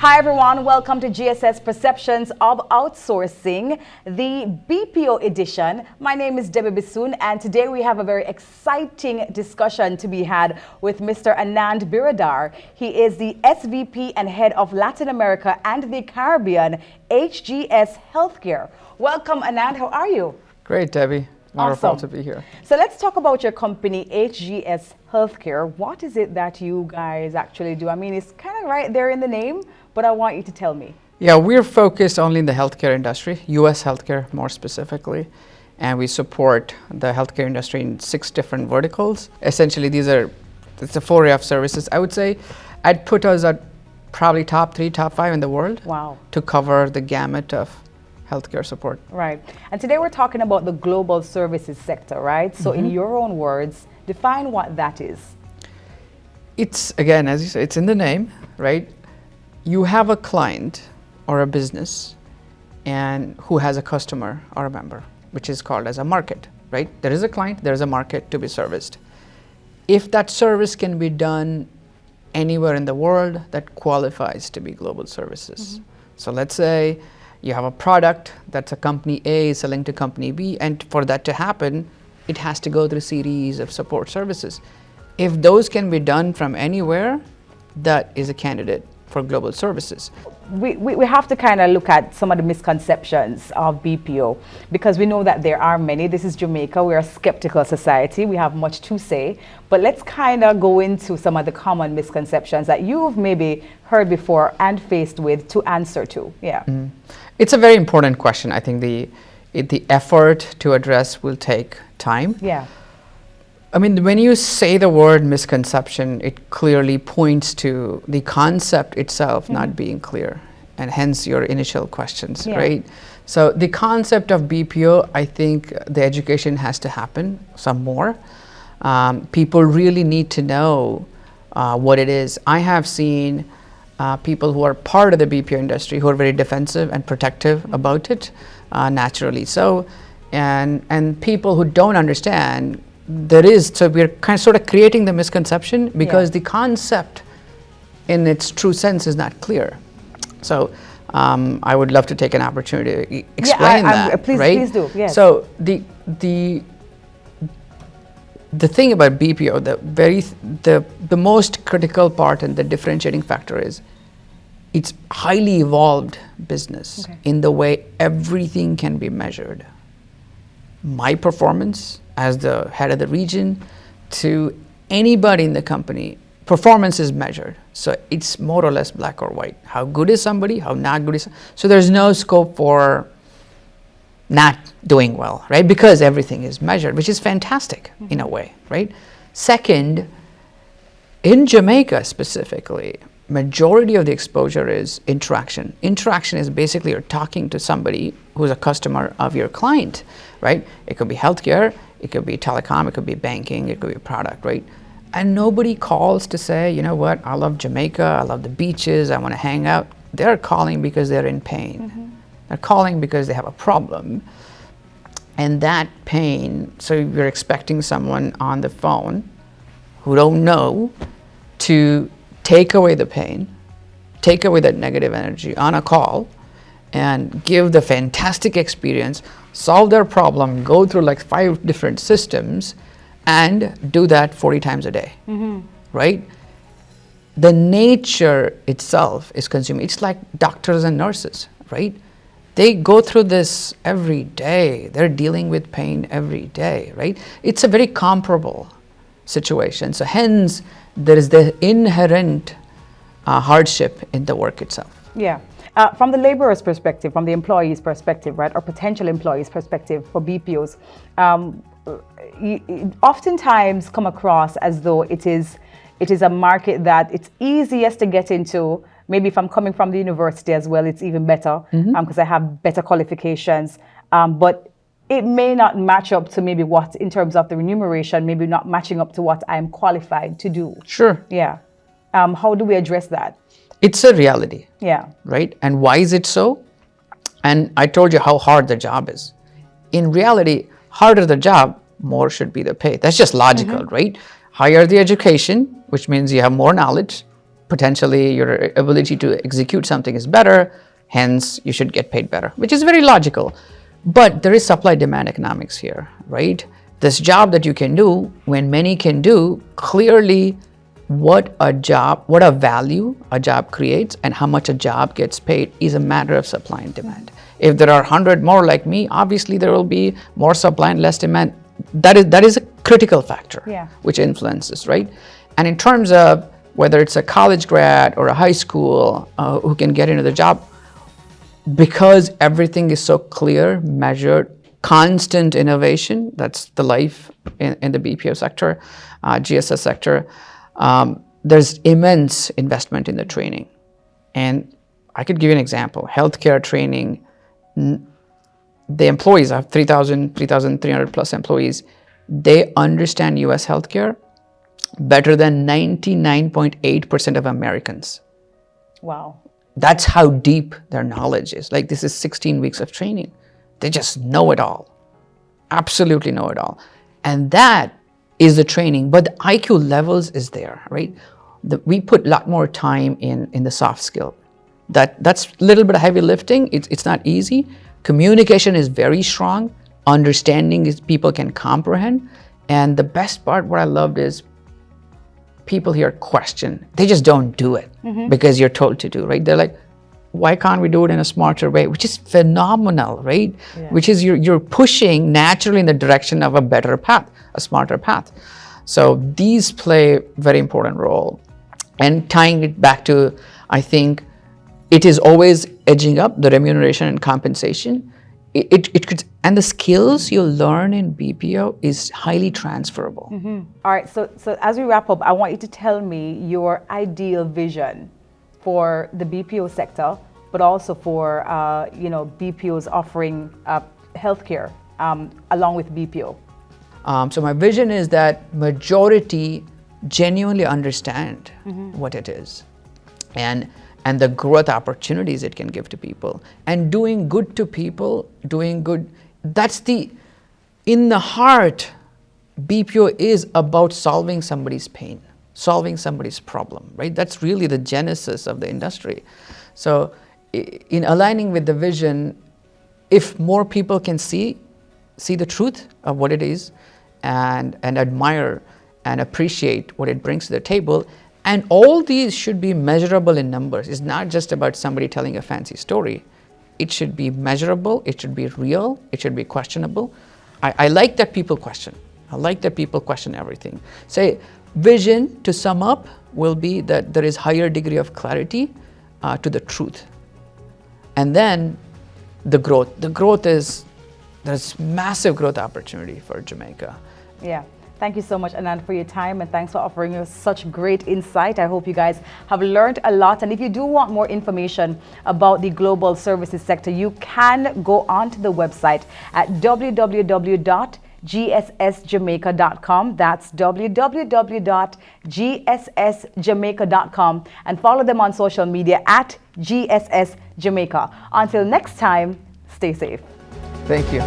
Hi everyone, welcome to GSS Perceptions of Outsourcing, the BPO edition. My name is Debbie Bissoon, and today we have a very exciting discussion to be had with Mr. Anand Biradar. He is the SVP and Head of Latin America and the Caribbean, HGS Healthcare. Welcome Anand, how are you? Great, Debbie. Wonderful Awesome. to be here. So let's talk about your company, HGS Healthcare. What is it that you guys actually do? I mean, it's kind of right there in the name, but I want you to tell me. Yeah, we're focused only in the healthcare industry, US healthcare more specifically, and we support the healthcare industry in 6 different verticals. Essentially, it's a foray of services. I would say I'd put us at probably top 3, top 5 in the world. Wow. To cover the gamut of healthcare support. Right. And today we're talking about the global services sector, right? So in your own words, define what that is. It's, again, as you say, it's in the name, right? You have a client or a business and who has a customer or a member, which is called as a market, right? There is a client, there is a market to be serviced. If that service can be done anywhere in the world, that qualifies to be global services. So let's say you have a product that's a company A is selling to company B, and for that to happen, it has to go through a series of support services. If those can be done from anywhere, that is a candidate for global services. We have to kind of look at some of the misconceptions of BPO because we know that there are many. This is Jamaica. We're a skeptical society. We have much to say. But let's kind of go into some of the common misconceptions that you've maybe heard before and faced with to answer to. Yeah. It's a very important question. I think the effort to address will take time. Yeah. I mean, when you say the word misconception, it clearly points to the concept itself not being clear, and hence your initial questions, right? So the concept of BPO, I think the education has to happen some more. People really need to know what it is. I have seen people who are part of the BPO industry who are very defensive and protective about it, naturally so, and people who don't understand. So we're kind of sort of creating the misconception because the concept in its true sense is not clear. So I would love to take an opportunity to explain that. Please do. Yes. So the thing about BPO, the most critical part and the differentiating factor is it's highly evolved business in the way everything can be measured. My performance as the head of the region to anybody in the company, performance is measured. So it's more or less black or white. How good is somebody, how not good is somebody? So there's no scope for not doing well, right? Because everything is measured, which is fantastic in a way, right? Second, in Jamaica specifically, majority of the exposure is interaction. Interaction is basically you're talking to somebody who's a customer of your client, right? It could be healthcare, it could be telecom, it could be banking, it could be a product, right? And nobody calls to say, you know what, I love Jamaica, I love the beaches, I want to hang out. They're calling because they're in pain. They're calling because they have a problem. And that pain, so you're expecting someone on the phone who don't know to take away the pain, take away that negative energy on a call, and give the fantastic experience, solve their problem, go through like 5 different systems, and do that 40 times a day, right? The nature itself is consuming. It's like doctors and nurses, right? They go through this every day. They're dealing with pain every day, right? It's a very comparable situation. So hence, there is the inherent hardship in the work itself. Yeah. From the laborer's perspective, from the employee's perspective, right, or potential employee's perspective for BPOs, you oftentimes come across as though it is a market that it's easiest to get into. Maybe if I'm coming from the university as well, it's even better because I have better qualifications. But it may not match up to maybe what, in terms of the remuneration, maybe not matching up to what I'm qualified to do. Sure. Yeah. How do we address that? It's a reality. Yeah. Right? And why is it so? And I told you how hard the job is. In reality, harder the job, more should be the pay. That's just logical, right? Higher the education, which means you have more knowledge, potentially your ability to execute something is better, hence you should get paid better, which is very logical. But there is supply demand economics here, right? This job that you can do, when many can do, clearly what a value a job creates and how much a job gets paid is a matter of supply and demand. If there are 100 more like me, obviously there will be more supply and less demand. That is a critical factor, which influences, right? And in terms of whether it's a college grad or a high school who can get into the job, because everything is so clear, measured, constant innovation, that's the life in the BPO sector, GSS sector, there's immense investment in the training. And I could give you an example. Healthcare training, the employees, I have 3,300 plus employees, they understand US healthcare better than 99.8% of Americans. Wow. That's how deep their knowledge is. Like, this is 16 weeks of training. They just know it all. Absolutely know it all. And that is the training, but the IQ levels is there, right? We put a lot more time in the soft skill. That's a little bit of heavy lifting. It's not easy. Communication is very strong. Understanding is people can comprehend. And the best part, what I loved is people here question. They just don't do it because you're told to do, right? They're like, why can't we do it in a smarter way? Which is phenomenal, right? Yeah. Which is you're pushing naturally in the direction of a better path, a smarter path. So these play a very important role. And tying it back to, I think, it is always edging up, the remuneration and compensation. It could, and the skills you learn in BPO is highly transferable. All right, so as we wrap up, I want you to tell me your ideal vision for the BPO sector, but also for BPOs offering healthcare along with BPO. So my vision is that majority genuinely understand what it is, and the growth opportunities it can give to people, and doing good to people, doing good. In the heart, BPO is about solving somebody's pain, solving somebody's problem, right? That's really the genesis of the industry. So in aligning with the vision, if more people can see the truth of what it is and admire and appreciate what it brings to the table, and all these should be measurable in numbers. It's not just about somebody telling a fancy story. It should be measurable, it should be real, it should be questionable. I like that people question. I like that people question everything. Say, vision, to sum up, will be that there is higher degree of clarity to the truth. And then the growth. The growth is, there's massive growth opportunity for Jamaica. Yeah. Thank you so much, Anand, for your time, and thanks for offering us such great insight. I hope you guys have learned a lot. And if you do want more information about the global services sector, you can go onto the website at www.gssjamaica.com. That's www.gssjamaica.com, and follow them on social media at GSS Jamaica. Until next time, stay safe. Thank you.